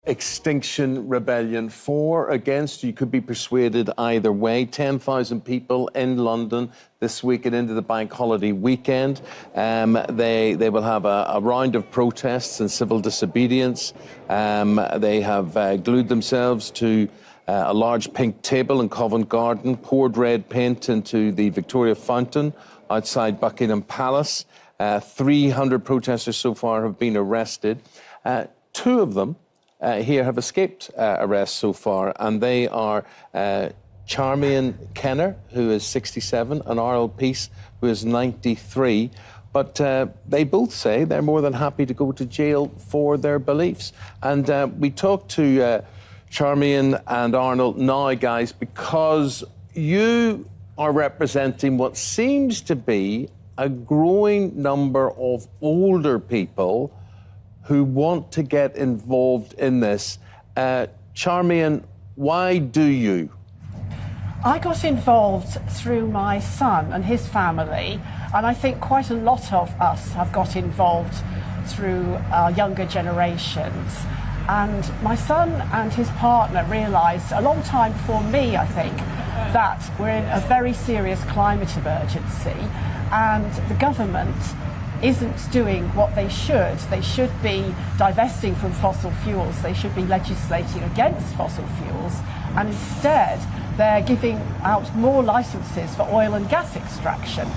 Extinction Rebellion, for, against, you could be persuaded either way. 10,000 people in London this week and into the bank holiday weekend. They will have a round of protests and civil disobedience. They have glued themselves to a large pink table in Covent Garden, poured red paint into the Victoria Fountain outside Buckingham Palace. 300 protesters so far have been arrested. Two of them here have escaped arrest so far, and they are Charmian Kenner, who is 67, and Arnold Peace, who is 93. But they both say they're more than happy to go to jail for their beliefs. And we talked to Charmian and Arnold now, guys, because you are representing what seems to be a growing number of older people who want to get involved in this. Charmian, why do you? I got involved through my son and his family, and I think quite a lot of us have got involved through our younger generations. And my son and his partner realised a long time before me, I think, that we're in a very serious climate emergency, and the government isn't doing what they should. They should be divesting from fossil fuels. They should be legislating against fossil fuels. And instead, they're giving out more licenses for oil and gas extraction.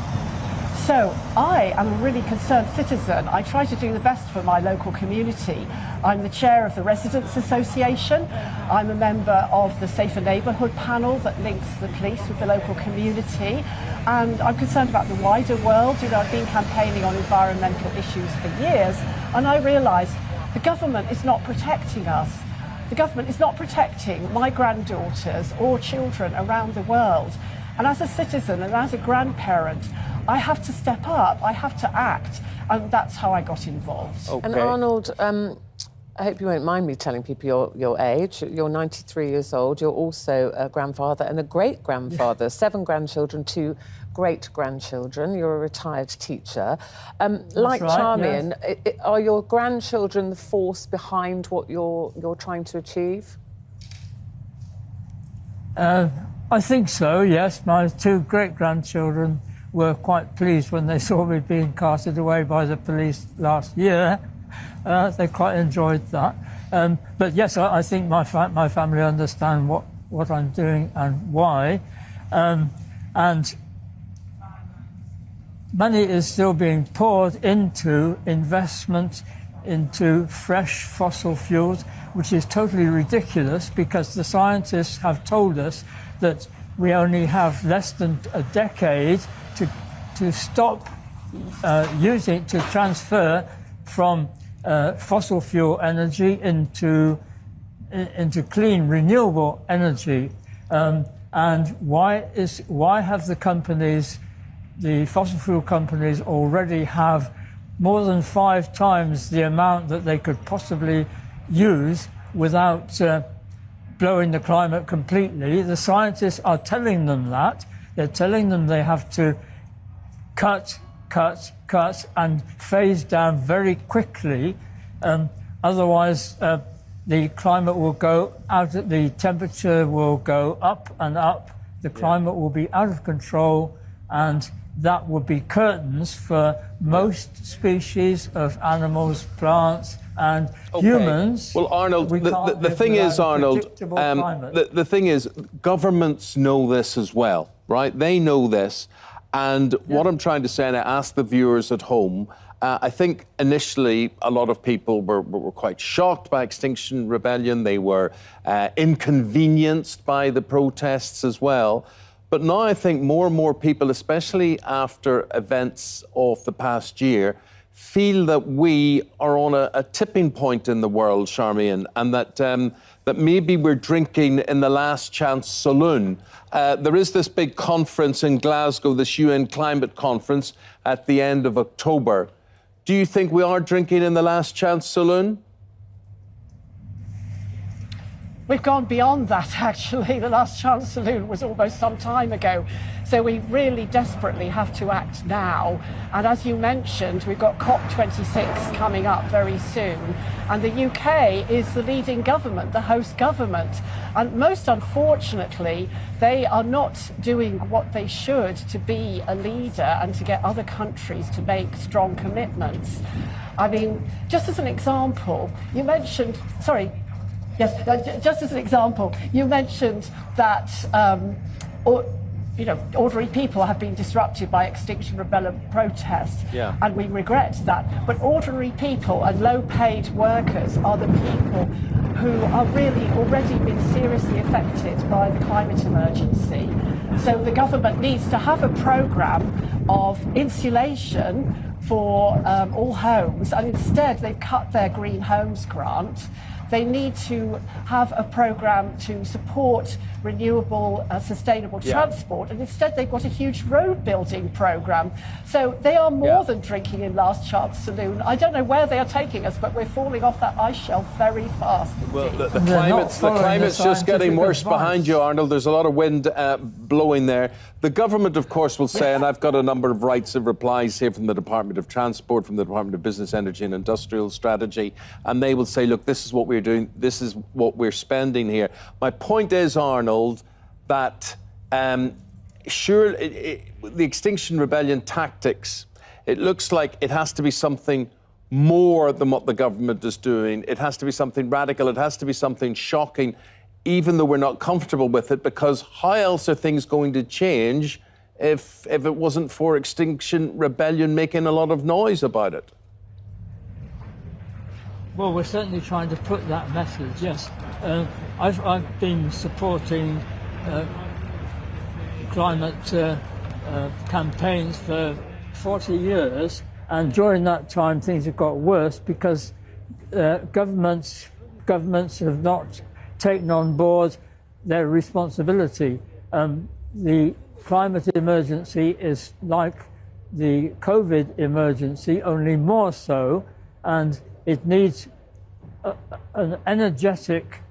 So I am a really concerned citizen. I try to do the best for my local community. I'm the chair of the Residents Association. I'm a member of the Safer Neighbourhood panel that links the police with the local community. And I'm concerned about the wider world. You know, I've been campaigning on environmental issues for years, and I realise the government is not protecting us. The government is not protecting my granddaughters or children around the world. And as a citizen and as a grandparent, I have to step up, I have to act, and that's how I got involved. Okay. And Arnold, I hope you won't mind me telling people your age. You're 93 years old. You're also a grandfather and a great-grandfather, 7 grandchildren, 2 great-grandchildren. You're a retired teacher. Like right, Charmian, yes. Are your grandchildren the force behind what you're trying to achieve? I think so, yes. My 2 great-grandchildren were quite pleased when they saw me being carted away by the police last year. They quite enjoyed that. But yes, I think my family understand what I'm doing and why. And money is still being poured into investment into fresh fossil fuels, which is totally ridiculous because the scientists have told us that we only have less than a decade to stop to transfer from fossil fuel energy into clean, renewable energy. And why have the fossil fuel companies already have more than 5 times the amount that they could possibly use without blowing the climate completely? The scientists are telling them that. They're telling them they have to cut and phase down very quickly. Otherwise, the climate will go out, the temperature will go up and up, the climate will be out of control, and that would be curtains for most species of animals, plants, and humans. Well, Arnold, the thing is, Arnold, the thing is, governments know this as well, right? They know this. And what I'm trying to say, and I ask the viewers at home, I think initially a lot of people were quite shocked by Extinction Rebellion. They were inconvenienced by the protests as well. But now I think more and more people, especially after events of the past year, feel that we are on a tipping point in the world, Charmian, and that maybe we're drinking in the last chance saloon. There is this big conference in Glasgow, this UN climate conference at the end of October. Do you think we are drinking in the last chance saloon? We've gone beyond that, actually. The last chance saloon was almost some time ago. So we really desperately have to act now. And as you mentioned, we've got COP26 coming up very soon. And the UK is the leading government, the host government. And most unfortunately, they are not doing what they should to be a leader and to get other countries to make strong commitments. I mean, just as an example, you mentioned, sorry, yes, just as an example, you mentioned that ordinary people have been disrupted by Extinction Rebellion protests, and we regret that. But ordinary people and low-paid workers are the people who are really already been seriously affected by the climate emergency. So the government needs to have a programme of insulation for all homes, and instead they've cut their Green Homes grant. They need to have a programme to support renewable, sustainable transport, and instead they've got a huge road building programme. So they are more than drinking in Last Chance Saloon. I don't know where they are taking us, but we're falling off that ice shelf very fast indeed. Well, the climate's just getting worse behind you, Arnold. There's a lot of wind blowing there. The government, of course, will say, and I've got a number of rights of replies here from the Department of Transport, from the Department of Business, Energy and Industrial Strategy, and they will say, look, this is what we're doing, this is what we're spending here. My point is, Arnold, that the Extinction Rebellion tactics, it looks like it has to be something more than what the government is doing. It has to be something radical. It has to be something shocking, even though we're not comfortable with it, because how else are things going to change if it wasn't for Extinction Rebellion making a lot of noise about it? Well, we're certainly trying to put that message, yes. I've been supporting climate campaigns for 40 years, and during that time things have got worse because governments have not taken on board their responsibility. The climate emergency is like the COVID emergency, only more so, and it needs an energetic,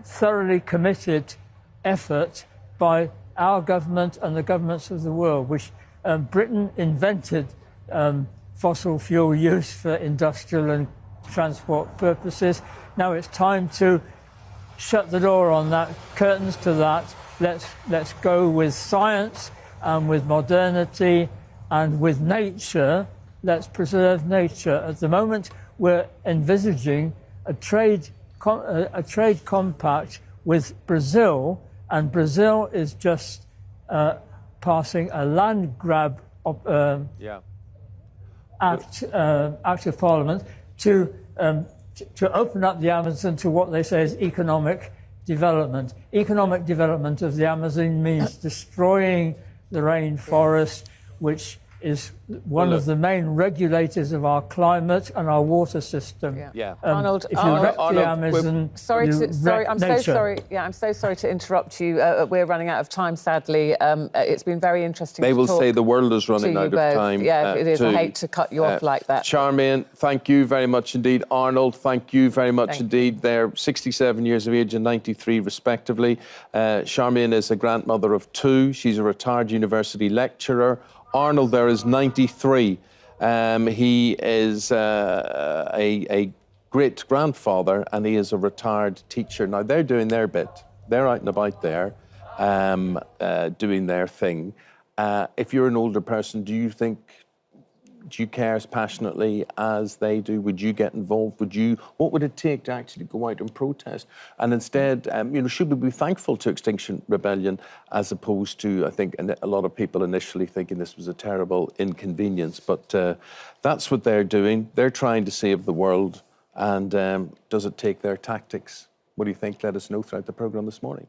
thoroughly committed effort by our government and the governments of the world, which Britain invented fossil fuel use for industrial and transport purposes. Now it's time to shut the door on that, curtains to that. Let's go with science and with modernity and with nature. Let's preserve nature. At the moment, we're envisaging a trade compact with Brazil, and Brazil is just passing a land grab act of Parliament to open up the Amazon to what they say is economic development. Economic development of the Amazon means destroying the rainforest, which is one of the main regulators of our climate and our water system. Arnold, if you wreck the Amazon, I'm so sorry to interrupt you. We're running out of time, sadly. It's been very interesting. They will say the world is running out of time. Yeah, it is. I hate to cut you off like that. Charmaine, thank you very much indeed. Arnold, thank you very much indeed. They're 67 years of age and 93 respectively. Charmaine is a grandmother of 2. She's a retired university lecturer. Arnold there is 93. He is a great-grandfather, and he is a retired teacher. Now, they're doing their bit. They're out and about there, doing their thing. If you're an older person, do you care as passionately as they do? Would you get involved? What would it take to actually go out and protest? And instead, should we be thankful to Extinction Rebellion as opposed to, I think, a lot of people initially thinking this was a terrible inconvenience? But that's what they're doing. They're trying to save the world. And does it take their tactics? What do you think? Let us know throughout the programme this morning.